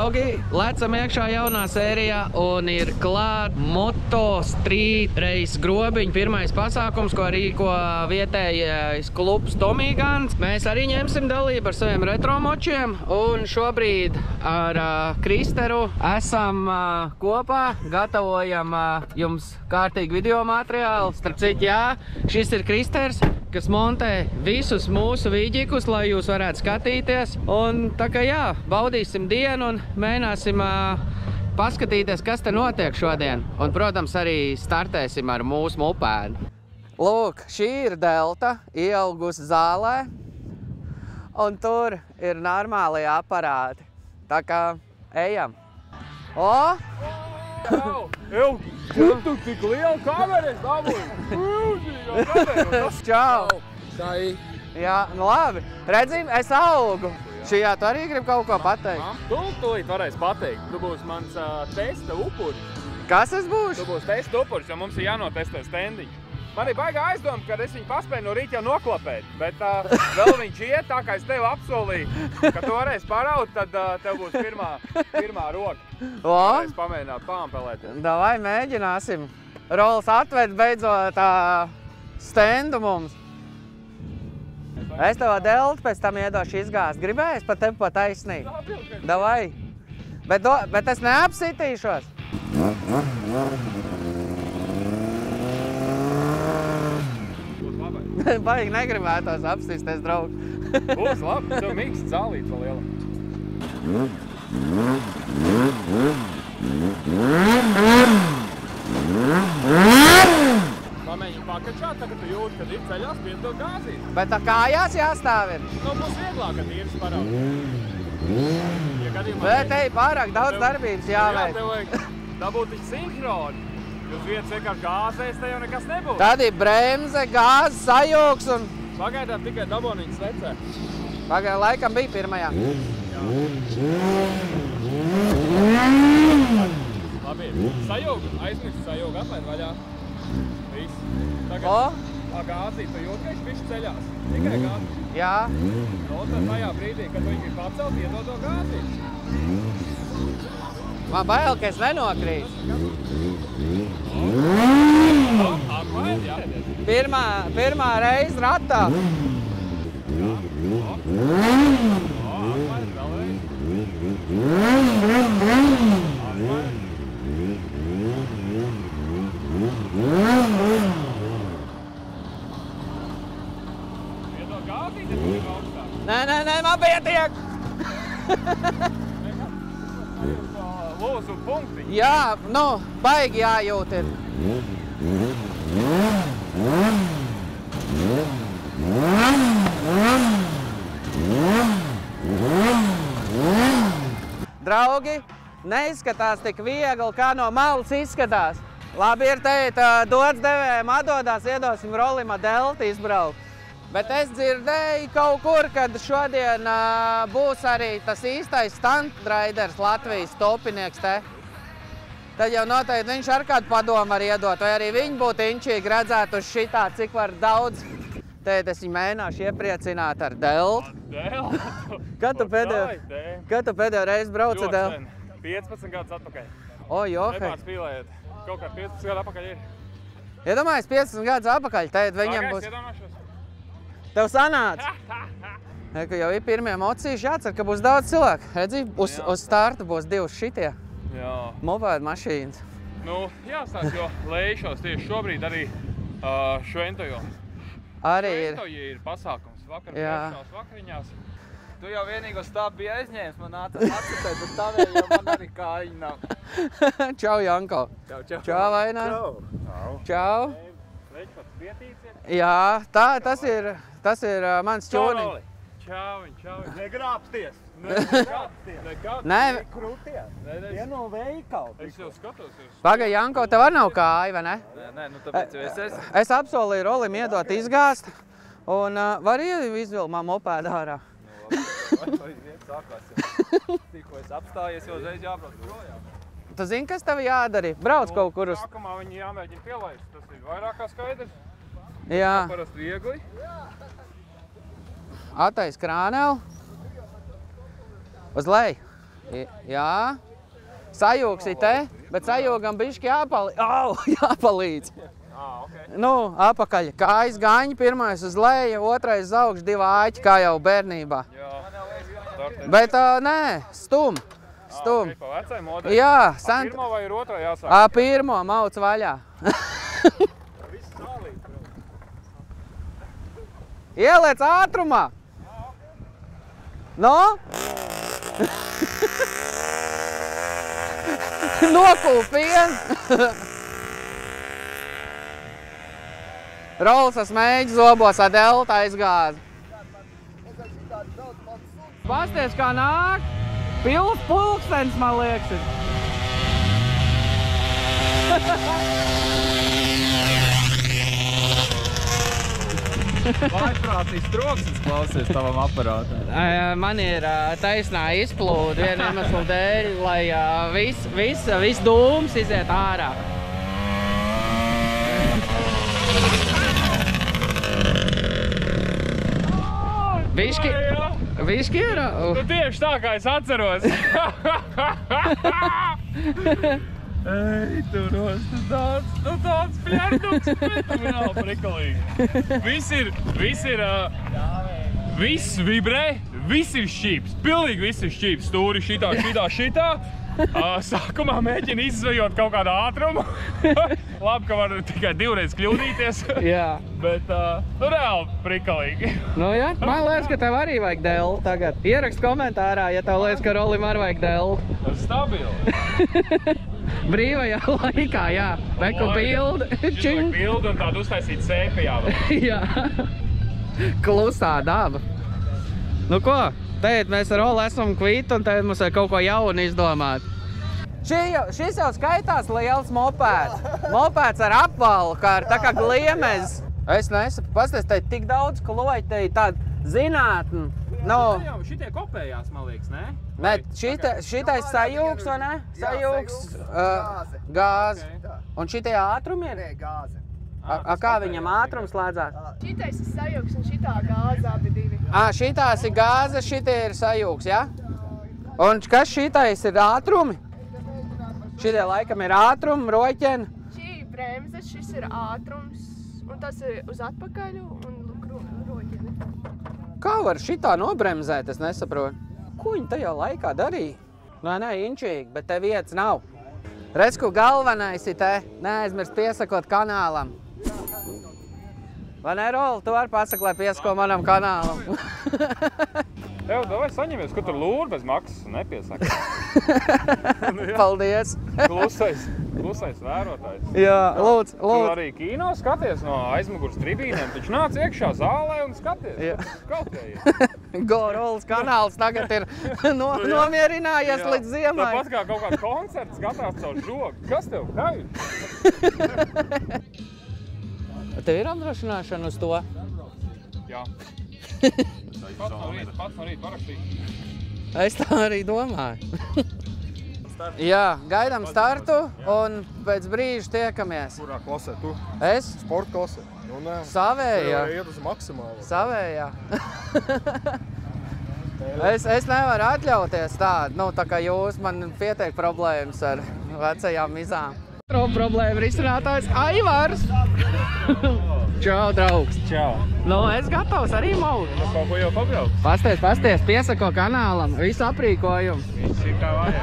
Draugi, lecam iekšā jaunā sērijā un ir klāt Moto Street Race grobiņu. Pirmais pasākums, ko rīko vietējais klubs Tomīgans. Mēs arī ņemsim dalību ar saviem retromočiem un šobrīd ar Kristeru esam kopā, gatavojam jums kārtīgi video materiālu. Starp citu, jā, šis ir Kristers, kas montē visus mūsu vīģikus, lai jūs varētu skatīties. Un tā kā jā, baudīsim dienu un mēģināsim paskatīties, kas te notiek šodien. Un, protams, arī startēsim ar mūsu mopēdu. Lūk, šī ir delta, ieaugusi zālē. Un tur ir normālie aparāti. Tā kā ejam. O! Jau, kur tu tik lielu kameru esi dabūji? Čau! Tā ir. Jā, nu labi. Redzim, es augu. Šajā tu arī grib kaut ko pateikt? Tūlīt varēs pateikt. Tu būsi mans testa upuris. Kas es būšu? Tu būsi testa upuris, jo mums ir jānotestē stendiņš. Man ir baigā aizdoma, ka es viņu paspēju no rīta jau noklapēt, bet vēl viņš iet, tā kā es tev apsolīju, ka tu varēsi paraut, tad tev būs pirmā roka. Varēs pamēģināt pāmpelēties. Davai, mēģināsim. Rols atved beidzot stendu mums. Es tev deltu pēc tam iedošu izgāzt. Gribējies pa tevi pa taisnīgi? Davai. Bet es neapsitīšos. Baigi negribētos apsīsties, draugs. Būs labi, tev mīksts zālīt vēl liela. Pamēģini pakačāt, tagad tu jūti, kad ir ceļās piedot gāzīt. Bet tā kājās jāstāv ir. Nu, būs vieglāk, kad īris paraud. Bet ej, pārāk daudz darbības jāveic. Jā, tev vajag dabūt viņš sinhroni. Uz vietas vienkārši gāzēs, te jau nekas nebūs. Tad ir bremze, gāze, sajūgs un... Pagaidām tikai daboniņas vecē. Pagaidām laikam bija pirmajā. Labi, sajūgu, aizmirst sajūgu, atlaid vaļā. Viss. Tagad gāzīt, tu jūt, ka viņš bišķi ceļās. Tikai gāzīt. Jā. No, tad tajā brīdī, kad viņš ir pacelt, iedod to gāzīt. Man bail, ka es nenokrītu. Pirmā reize ratā. Nē, man pietiek. Lūsu punkti. Jā, nu, baigi jājūt ir. Draugi, neizskatās tik viegli, kā no malas izskatās. Labi ir teikt, dots devējiem atdodās, iedosim Rolim deltu izbraukt. Bet es dzirdēju kaut kur, kad šodien būs arī tas īstais stuntriders Latvijas topinieks te. Tad jau noteikti viņš ar kādu padomu var iedot, vai arī viņi būtu inčīgi redzēt uz šitā, cik var daudz. Tēt es viņu mēģināšu iepriecināt ar deltu. Deltu? Kad tu pēdējo reizi brauci deltu? 15 gadus atpakaļ. O, johei. Nepārspīlējiet. Kaut kā 15 gadu atpakaļ ir. Iedomājies 15 gadus atpakaļ, tēt viņam būs... Iedomāšos. Tev sanāca? Ka jau ir pirmie mocīši, jācer, ka būs daudz cilvēku. Redzi, uz startu būs divas šitie. Jā. Mopēdu mašīnas. Nu, jāsāk, jo lēšos tieši šobrīd arī šventojos. Arī ir. Šventoji ir pasākums. Vakariņās. Tu jau vienīgo stāvu bija aizņēmis, man nācās atcitēt, bet tavē jau man arī kājiņa nav. Čau, Janko. Čau. Čau, Vainā. Čau. Leģpats vietīsiet. Jā, tas ir mans čūniņš. Čau. Negrāpsties. Nē. Krūties. Ja no veikala. Es jau skatos. Pagai, Janko, tev arī nav kāja, vai ne? Nē, nu tāpēc jau es esmu. Es apsolīju Rolim iedot izgāzt, un var izvilkt man mopēdu ārā. Tikko es apstājies, jau uzreiz jābrauc projām. Tu zini, kas tev jādara? Brauc kaut kur uz... Sākumā viņi jāmēģina pielaist. Tas ir vairāk kā skaidrs. Jā. Parasti viegli. Attais krāneli. Uz leju. Jā. Sajūgsi te, bet sajūgam bišķi jāpalīdz. Okay. Nu, apakaļ. Kājas gaņi, pirmais uz leju, otrais uz augšu, 2 āķi, kā jau bērnībā. Jā. Bet nē, stum. Okay, pa vecai modei? Jā. Pirmo vai ir otrā jāsāk? Pirmo, mauc vaļā. Ieliec ātrumā. No? Nokūpien. Rolsas mēģi zobos ar delta aizgāzi. Pasties, kā nāk. Pils pulkstens, man liekas. Vājprātīgs troksnis klausies tavam aparātam. Man ir taisnā izplūde viena iemesla dēļ, lai viss dūms iziet ārā. Viški ir? Tu tieši tā, kā es atceros. Ei, tu tāds pjērduks, bet tu nav prikalīgi. Viss vibrē, viss ir šķīps. Pilnīgi viss ir šķīps. Stūri šitā. Sākumā mēģina izzvejot kaut kādu ātrumu. Labi, ka var tikai 2 reizes kļūdīties. Jā. Bet reāli prikalīgi. Nu jā, man liekas, ka tev arī vajag deltu tagad. Ierakst komentārā, ja tev liekas, ka Rolim arī vajag deltu. Stabili. Brīvajā laikā, jā. Beku bildi. Šitāk bildi un tādu uztaisīt sēpijā vēl. Jā. Klusā daba. Nu ko? Tagad mēs ar Olu esam kvīti un tagad mums vajag kaut ko jaunu izdomāt. Šis jau skaitās liels mopēds. Mopēds ar apvalu, tā kā gliemez. Es nesaku, pasties, te tik daudz kloļi, te tāda zinātne. Šitie kopējās, man liekas, ne? Nē, šitais sajūgs, vai ne? Sajūgs, gāze. Un šitie ātrumi ir? Nē, gāze. Kā viņam ātrums slēdzās? Šitais ir sajūgs un šitā gāze abi divi. Šitās ir gāze, šitie ir sajūgs, jā? Un kas šitais ir ātrumi? Šitie laikam ir ātrumi, roķeni. Šī bremze, šis ir ātrums, un tas ir uz atpakaļu un roķeni. Kā var šitā nobremzēt, es nesaprotu. Ko viņi tajā laikā darīja? Nē, inčīgi, bet te vietas nav. Redz, ko galvenais ir te, neaizmirst piesakot kanālam. Vai ne, Roli, tu vari pasakt, lai piesako manam kanālam? Tev, davai saņemies, ka tur lūri bez maksas nepiesaka. Paldies. Klusais vērotājs. Jā, lūdzu. Tu arī kino skaties no aizmugurs tribīnēm, taču nāc iekšā zālē un skaties. Jā. Kaut kā ir. Go Rolis kanāls tagad ir nomierinājies līdz ziemai. Tāpat kā kaut kāds koncerts skatās caur žogu. Kas tev kaj? Tev ir apdrošināšana uz to? Jā. Pats no rīta parakstīt. Es tā arī domāju. Jā, gaidām startu un pēc brīža tiekamies. Kurā klasē tu? Es? Sporta klasē. Nu, nē. Savējā. Tev iet uz maksimālu. Savējā. Es nevaru atļauties tādu, tā kā jūs man pietiek problēmas ar vecajām mizām. Problēma risinātājs Aivars. Čau, draugs. Čau. Es gatavs arī maut. Kaut ko jau pabrauc. Pasties, piesako kanālam, visu aprīkojumu. Viss ir kā vajag.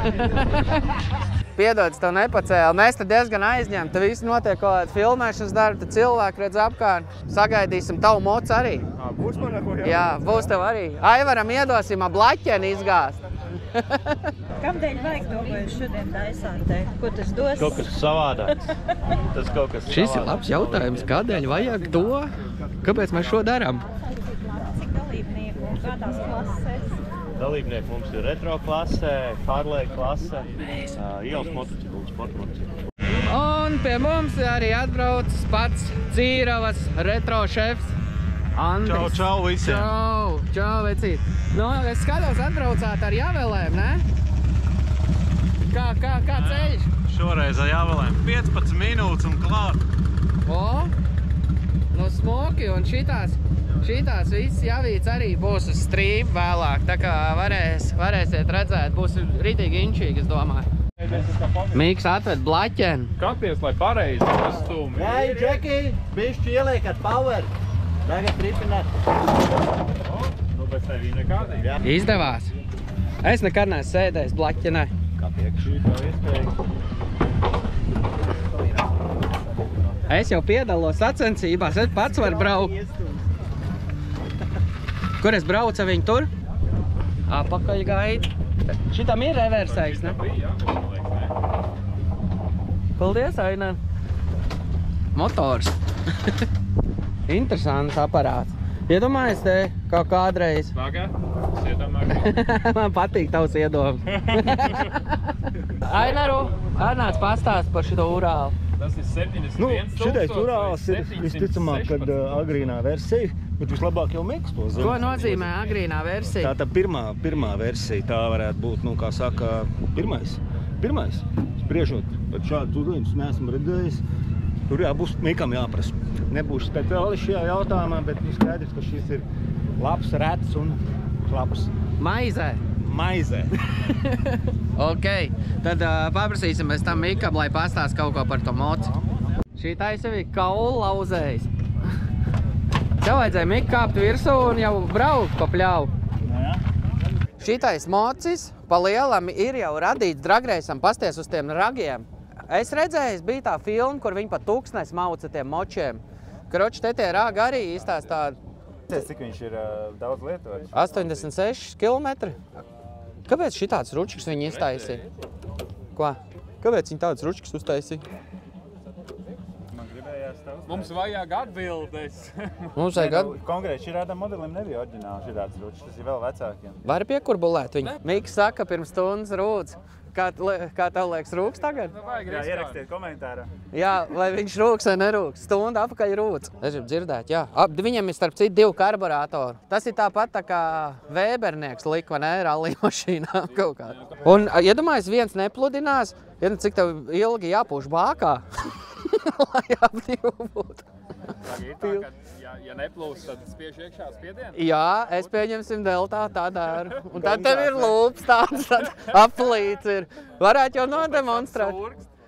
Piedodas, tev nepacēla. Mēs te diezgan aizņemti, te viss notiek kaut kāda filmēšanas darba, te cilvēki redz apkārt. Sagaidīsim tavu mocu arī. Būs man neko jau? Jā, būs tev arī. Aivaram iedosim blaķeni izgāzt. Kādēļ vajag to, ko jūs šodien taisāt te? Ko tas dos? Kaut kas savādāks. Tas kaut kas Šis ir labs jautājums. Kādēļ vajag to? Kāpēc mēs šo darām? Cik dalībnieku un kādās klasēs? Dalībnieki mums ir retro klasē, Harley klasē, ielas motociklu, sporta motociklu. Un pie mums arī atbrauc pats Dzīravas retro šefs Andris. Čau visiem! Čau, vecīt! Es skatos, atbraucāt ar jāvēlēm, ne? Kā ceļš? Šoreiz ar jāvēlēm 15 minūtes un klāt. Smoki un Šitās visas javīts arī būs uz stream vēlāk, tā kā varēsiet redzēt, būs ritīgi inčīgi, es domāju. Mīks atved blaķeni. Skaties, lai pareizi tas stūmi. Nē, Džeki, bišķi ieliekat power. Tagad tripināt. Nu, bet tev viņa nekādīgi. Izdevās. Es nekad neesmu sēdējis blaķenē. Kā piekšī tev iespēja? Es jau piedalos sacensībās, es pats varu braukt. Kur es braucu viņu tur? Apakaļ gaida. Šitam ir reversējs, ne? Paldies, Aina. Motors. Interesants aparāts. Iedomājies te kaut kādreiz. Vaga? Iedomājies. Man patīk tavs iedoms. Ainaru, atnāc pastāst par šito Urālu. Tas ir 71 Nu, šitais Urāls ir visticamāk, kad agrīnā versija, bet vislabāk jau Miks to zina. Ko nozīmē agrīnā versija? Tā pirmā versija, tā varētu būt, nu, kā saka, pirmais. Spriežot, bet šādu tūdījumus neesmu redzējis. Tur būs Mikam jāprasa. Nebūs speciāli šajā jautājumā, bet skaidrs, ka šis ir labs, rets un labs. Maizē. Ok, tad paprasīsim mēs tam Mikam, lai pastāst kaut ko par to moci. Šī taisa bija kaulu lauzējs. Tev vajadzēja Mika kāpt virsū un jau braukt pa pļauju. Šitais mocis pa lielam ir jau radīts dragreisam, pasties uz tiem ragiem. Es redzēju, bija tā filma, kur viņi pa tūkstnes mauca tiem močiem. Kroči, te tie ragi arī īstās tādi. Cik viņš ir daudz lietots? 86 kilometri. Kāpēc šitāds ručiks viņi iztaisīja? Ko? Kāpēc viņi tāds ručiks uztaisīja? Man gribējās tavs. Mums vajag atbildes. Mums vajag atbildes. Konkrēti šī modelim nebija oriģināli šitāds ručs, tas ir vēl vecākiem. Vari piekurbulēt viņu? Miks saka pirms stundas rūdz. Kā tev liekas, rūks tagad? Jā, ierakstiet komentārā. Jā, vai viņš rūks vai nerūks. Stunda apakaļ rūdz. Es gribu dzirdēt, jā. Viņam ir starp citu 2 karburātori. Tas ir tāpat tā kā Vēbernieks lika, vai ne, rallija mašīnā kaut kā. Un, iedomājies, viens nepludinās, cik tev ilgi jāpūš bākā, lai ap 2 būtu. Ja neplūst, tad spiež iekšā spiedienu? Jā, es pieņemsim deltā tā daru. Un tad tev ir lūps tāds, tad aplīts ir. Varētu jau nodemonstrēt.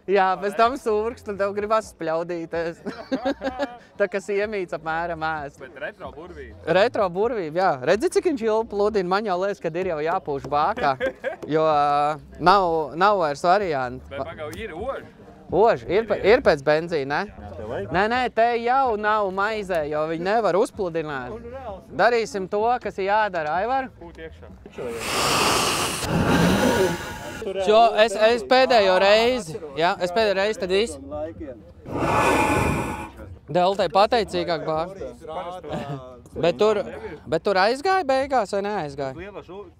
Jā, pēc tam sūrkst, un tev gribas spļaudīties. Tā kā siemīts apmēram ēst. Bet retro burvība. Retro burvība, jā. Redzi, cik viņš ilgi pludina, man jau liekas, kad ir jau jāpūš bākā. Jo nav vairs varianti. Bet pagau, ir oži. Oži, ir pēc benzīna, ne? Nē, te jau nav maizē, jo viņi nevar uzpludināt. Darīsim to, kas ir jādara, Aivar. Pūt iekšā. Jo es pēdējo reizi, jā, tad viss. Deltai pateicīgāk bākt. Bet tur aizgāja beigās vai neaizgāja?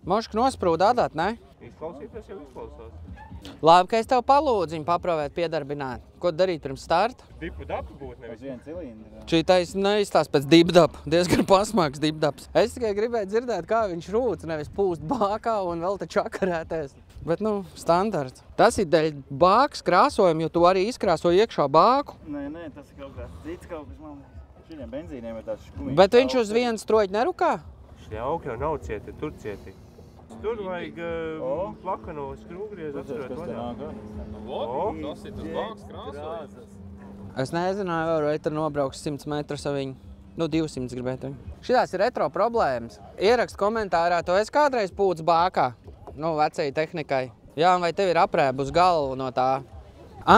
Moška nosprūda adāt, ne? Izklausīties jau izklausās. Labi, ka es tev palūdzu viņu paprovēt piedarbināt. Ko darīt pirms starta? Dipu-dapu būtu nevis. Viens cilindri. Šī taisa neizstās pēc dipdapu. Diezgan pasmāks dipdaps. Es tikai gribēju dzirdēt, kā viņš rūc, nevis pūst bākā un vēl te čakarēties. Bet, standarts. Tas ir dēļ bākas krāsojuma, jo tu arī izkrāso iekšā bāku. Nē, tas ir kaut kāds cits kaut kas, man šiem benzīniem ir tāds škumīgs. Bet viņš uz vienu stroģi nerukā? Šie augi jau nav cieti, tur cieti. Tur vajag plakano skrūgriezu atcerēt vaļā. Tas ir tas bāks krāsojums. Es nezināju, vai tur nobrauks 100 metrus ar viņu. 200 gribētu viņu. Šitās ir retro problēmas. Ierakst komentārā, tu esi kādreiz pūts bākā? Vecai tehnikai. Jā, vai tev ir aprēba uz galvu no tā?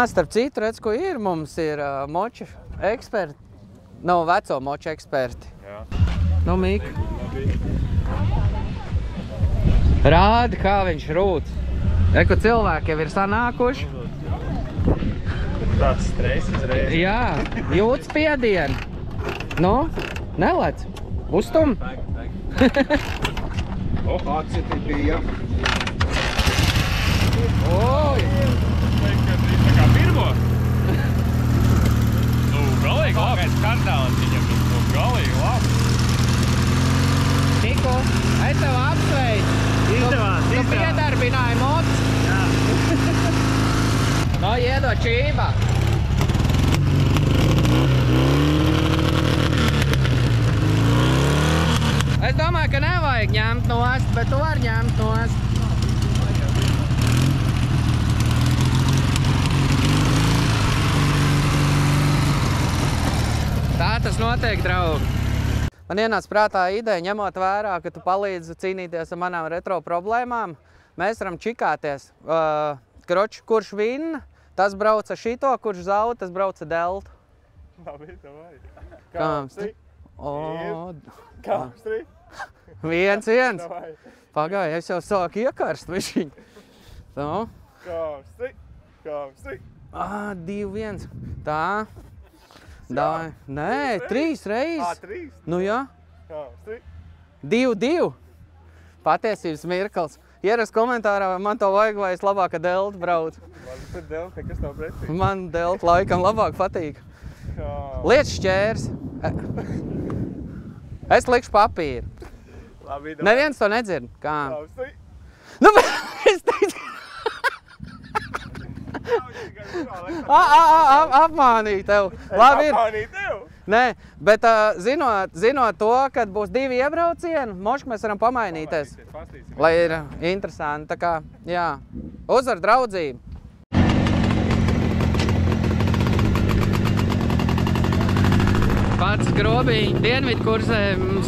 Starp citu, redz, ko ir, mums ir moču eksperti. Veco moču eksperti. Jā. Mika. Rādi, kā viņš rūc. Ko cilvēki jau ir sanākuši. Tāds stress uzreiz. Jā, jūt spiedienu. Nelec. Uztum. Aceti bija. Tā kā pirmo. Galīgi labi. Pēc kartālas viņam galīgi labi. Niko, es tev apsveicu. Tu piedarbināji moci. Jā. Iedod čībā. Es domāju, ka nevajag ņemt nost, bet tu vari ņemt nost. Tā tas notiek, draugi. Man ienāca prātā ideja, ņemot vērā, ka tu palīdzi cīnīties ar manām retro problēmām. Mēs varam čikāties. Kroči, kurš vinna, tas brauca šito, kurš zaud, tas brauca deltu. Labi, davai. Kāpstri. Kāpstri. 1-1. Pagāja, es jau sāku iekarst višiņu. Tā. Kāpstri. Kāpstri. 2-1. Tā. Davai. Nē, 3 reizes. 3? Nu jā. Kāpstri. 2-2. Patiesības mirklis. Ierakst komentārā, vai man to vajag, vai es labāk ar deltu braucu. Man delta, kas tev pretī? Man delta laikam labāk patīk. Liec šķērs. Es likšu papīru. Labi, davai. Neviens to nedzird. Kā? Kāpstri. Nu, bet es teicu... Apmānīju tev. Labi ir. Apmānīju tev? Nē, bet zinot to, kad būs 2 iebraucieni, moški mēs varam pamainīties. Lai ir interesanti. Tā kā, jā. Uzvar draudzību. Pats Grobiņš Dienvidkursē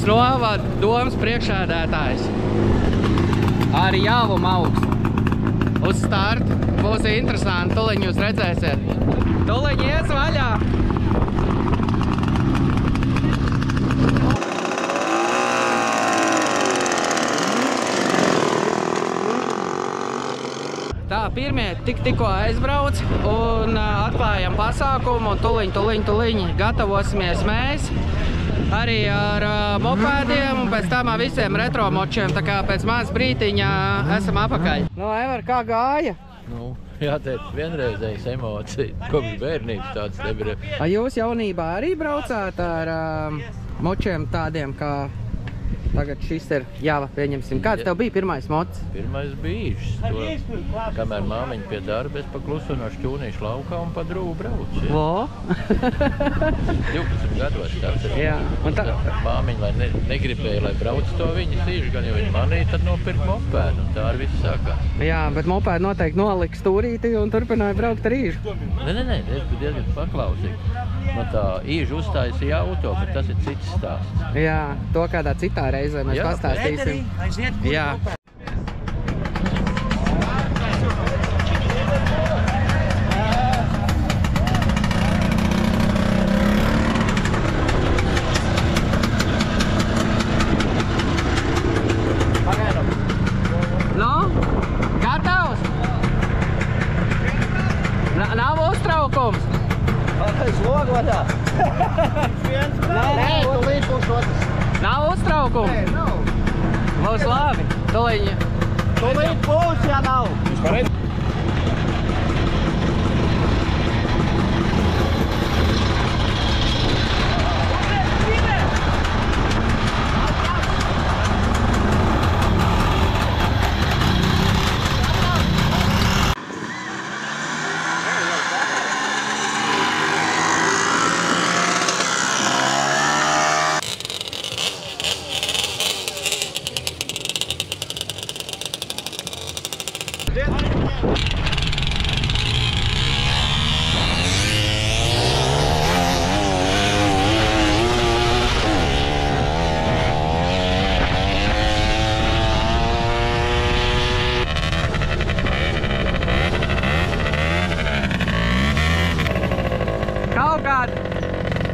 novada domas priekšsēdētājs. Ar Jāvumu augstu. Uz startu. Būs interesanti, tuliņ jūs redzēsiet. Tuliņ ies vaļā. Tā, pirmie tikko aizbrauc un atklājam pasākumu un tuliņ gatavosimies mēs. Arī ar mopēdiem un pēc tam ar visiem retromočiem, tā kā pēc manas brītiņa esam apakaļ. Nu, Evar, kā gāja? Nu, jāteic, vienreizējas emocijas, kopš bērnības tāds nebija. A jūs jaunībā arī braucāt ar močiem tādiem, kā tagad šis ir Jāva, pieņemsim. Kāds tev bija pirmais mots? Pirmais bija īšs. Kamēr māmiņa pie darba, es paklusu no šķūnīšu laukā un pa drūgu braucu. Vo? 12 gados tāds ir. Jā. Un tā... Māmiņa vai negribēja, lai brauc to viņas īši, gan jau viņa manīja, tad nopirka mopēdu. Un tā arī viss sākās. Jā, bet mopēdu noteikti nolika stūrīti un turpināja braukt ar īžu. Nē, es biju diezgan paklausīgs. Man tā īžu uztaisīja auto, bet tas ir cits stāsts. Jā, to kādā citā reizē mēs pastāstīsim. Jā. Nu, gatavs? Nav uztraukums? Slogu vaļā. Nē, tūlīt būs otrs. Nav uztraukums? Nē, nav. Būs labi. Tūlīt būs, ja nav.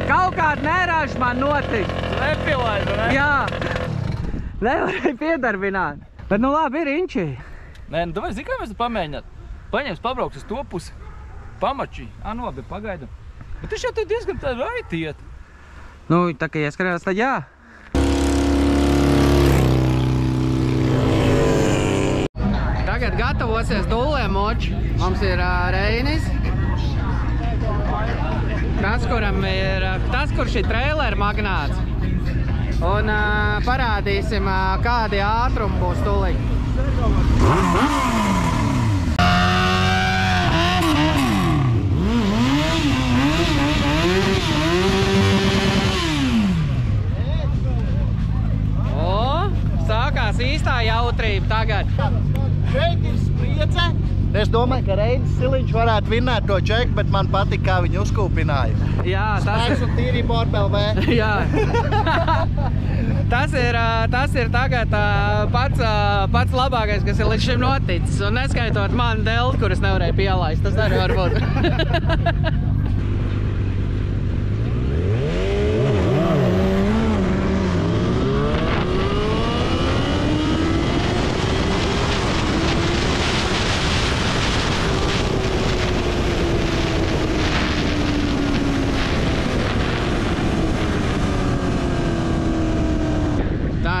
Kaut kāda nērāža man notika. Nepilaidu, ne? Jā. Nevarēja piedarbināt. Bet nu labi, ir inčī. Nē, nu domāju, zini, kā mēs tu pamēģināt? Paņems, pabrauks uz to pusi, pamačī. Nu labi, pagaidam. Bet tas jau tur diezgan tā raiti iet. Nu, tā kā ieskarās, tad jā. Tagad gatavosies dullēm moči. Mums ir Reinis. Tas, kurš ir traileru magnāts. Un parādīsim, kādi ātrumi būs tuliņ. O! būs īstā jautrība tagad. Šeit ir spriedze. Es domāju, ka Reinis Siliņš varētu vinnēt to čeku, bet man patīk, kā viņu uzkūpināja. Jā, Spēks un tīrība Orbelvē. Jā. Tas ir tagad pats labākais, kas ir līdz šim noticis. Un neskaitot manu deltu, kuras nevarēju pielaist. Tas arī var būt.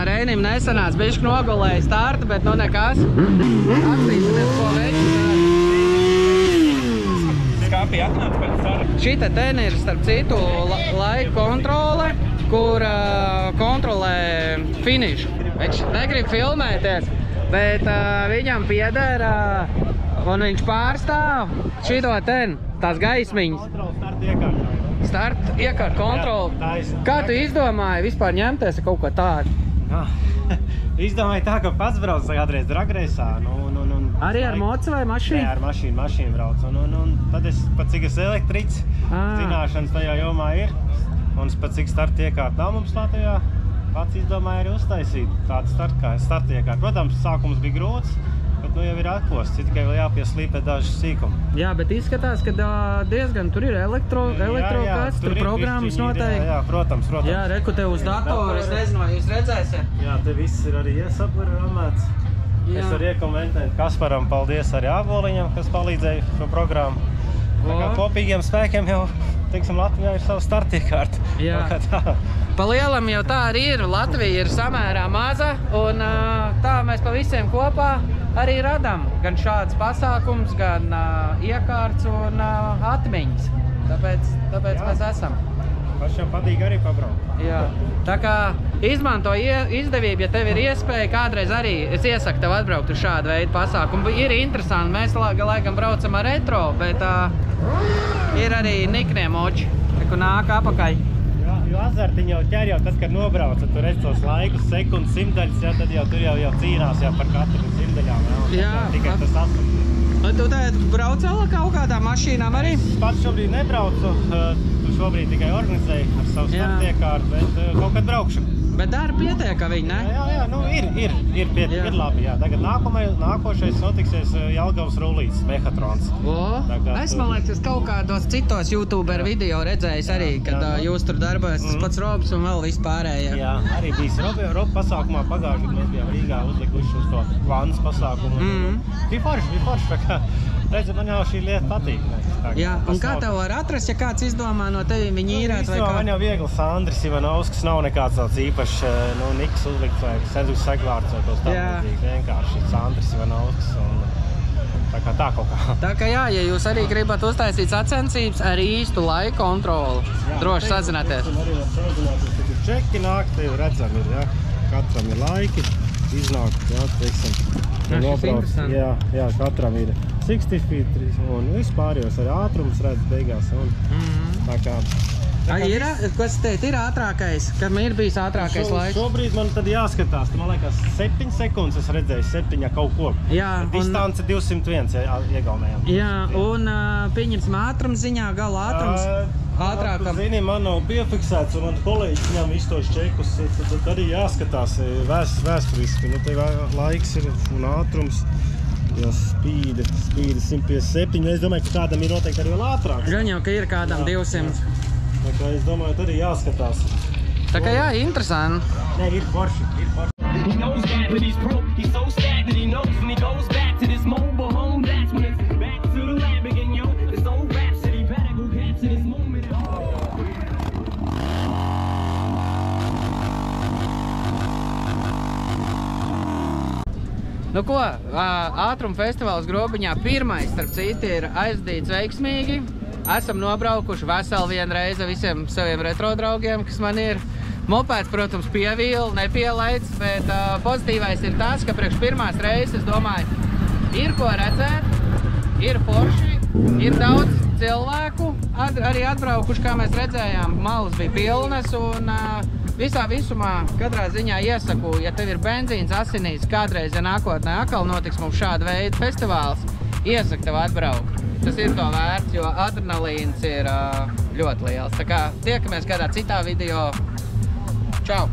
Reinim nesanāca, bišķi nogulēja startu, bet nu nekas. Atzīsimies, ko veicināja. Skāpī atnāca pēc saruna. Šita ten ir, starp citu, laika kontrole, kur kontrolē finišu. Viņš negrib filmēties, bet viņam pieder un viņš pārstāv šito ten, tās gaismiņas. Start iekārt kontroli. Kā tu izdomāji vispār ņemties ar kaut ko tādu? Izdomāju tā, ka pats brauc kādreiz dragreisā. Arī ar mocu vai mašīnu? Jā, ar mašīnu brauc. Un tad es pat cik es elektriķis, zināšanas tajā jomā ir. Un pat cik starta iekārt nav mums Latvijā, pats izdomāju arī uztaisīt tādu starta iekārt. Protams, sākums bija grūts, bet nu jau ir atposts, tikai vēl jāpieslīpē dažas sīkumi. Jā, bet izskatās, ka diezgan tur ir elektrokas, tur programmas noteikti. Jā, protams. Jā, reku tev uz datoru, es nezinu, vai jūs redzēsiet. Jā, te viss ir arī iesaprogramēts. Es varu iekomentēt Kasparam, paldies arī Āboliņam, kas palīdzēja šo programmu. Tā kā kopīgiem spēkiem jau, teiksim, Latvijā ir savu startiekārtu. Jā. Pa lielam jau tā arī ir. Latvija ir samērā maza, un tā mēs pa visiem kopā arī radām gan šāds pasākums, gan iekārts un atmiņas. Tāpēc mēs esam. Pašam patīk arī pabraukt. Jā. Tā kā izmanto izdevību, ja tev ir iespēja, kādreiz arī es iesaku tev atbraukt uz šādu veidu pasākumu. Ir interesanti, mēs laikam braucam ar retro, bet ir arī niknie moči, kur nāk apakaļ. Jo azartiņi jau ķer jau tad, kad nobrauca, tu redz tos laikus, sekundes, simtaļas, jā, tad jau tur jau cīnās jau par katru simtaļām. Jā. Tikai tas asartiņi. Tu tagad brauc vēl kaut kādām mašīnām arī? Es pats šobrīd nebraucu, šobrīd tikai organizēju ar savu startiekārtu, bet kaut kad braukšu. Bet dara pietiek, ka viņi, ne? Jā, nu ir labi, jā. Tagad nākošais notiksies Jelgavas rullītes, Mehatrons. Es, man liekas, kaut kādos citos YouTuber video redzējis arī, kad jūs tur darbojas, tas pats Robs un vēl vispārējie. Jā, arī bijis Rob pasākumā pagājuši, kad mēs bijām Rīgā uzlikuši uz to vannas pasākumu. Bija forši, tā kā redzi, man jau šī lieta patīk. Jā, un kā tev var atrast, ja kāds izdomā no tevi viņu īrēt vai kā? Man jau viegli Sandris Ivanovskis, nav nekāds tāds īpašs Niks uzlikts vai Sedus Segvārds vai tos tāpēc vienkārši Sandris Ivanovskis un tā kā tā kaut kā. Tā kā jā, ja jūs arī gribat uztaisīt sacensības ar īstu laika kontroli, droši sazināties. Arī var sazināties, tur čeki nāk, te jau redzam ir, jā, katram ir laiki, iznāk, jā, teiksim. Jā, katram ir 60 feet un vispārējos arī ātrums redz beigās. Tā kā kas teikt, ir ātrākais? Kam ir bijis ātrākais laiks? Šobrīd man tad jāskatās, man liekas 7 sekundes es redzēju 7 kaut ko. Jā. Distance 201 iegaumējām. Jā, un pieņemsim ātrums ziņā, gala ātrums. Ātrākam. Zini, man nav piefiksēts un man kolēģis ņem visu tos čekus, tad arī jāskatās vēsturiski. Nu, te laiks ir un ātrums. Jā, spīdi 157. Es domāju, ka kādam ir noteikti arī vēl ātrāks. Gan jau, ka ir kādam 200. Tā kā es domāju, tad arī jāskatās. Tā kā jā, interesanti. Nē, ir forši. He knows that, but he's broke. He's so stagnant, he knows when he goes back to this mobile home. That's when it's back to the lab again, yo. This old rhapsody, better go capture this moment. Nu ko, ātruma festivāls Grobiņā pirmais, starp citu, ir aizdīts veiksmīgi. Esam nobraukuši veseli vienu reizi visiem saviem retro draugiem, kas man ir. Mopēds, protams, pievīla, nepielaids, bet pozitīvais ir tas, ka priekš pirmās reizes, es domāju, ir ko redzēt, ir forši, ir daudz cilvēku, arī atbraukuši, kā mēs redzējām, malas bija pilnas un Visā visumā, katrā ziņā iesaku, ja tev ir benzīns asinīs, kādreiz, ja nākotnē atkal notiks mums šāda veida festivāls, iesaku tev atbraukt. Tas ir to vērts, jo adrenalīns ir ļoti liels. Tā kā tiekamies kādā citā video. Čau!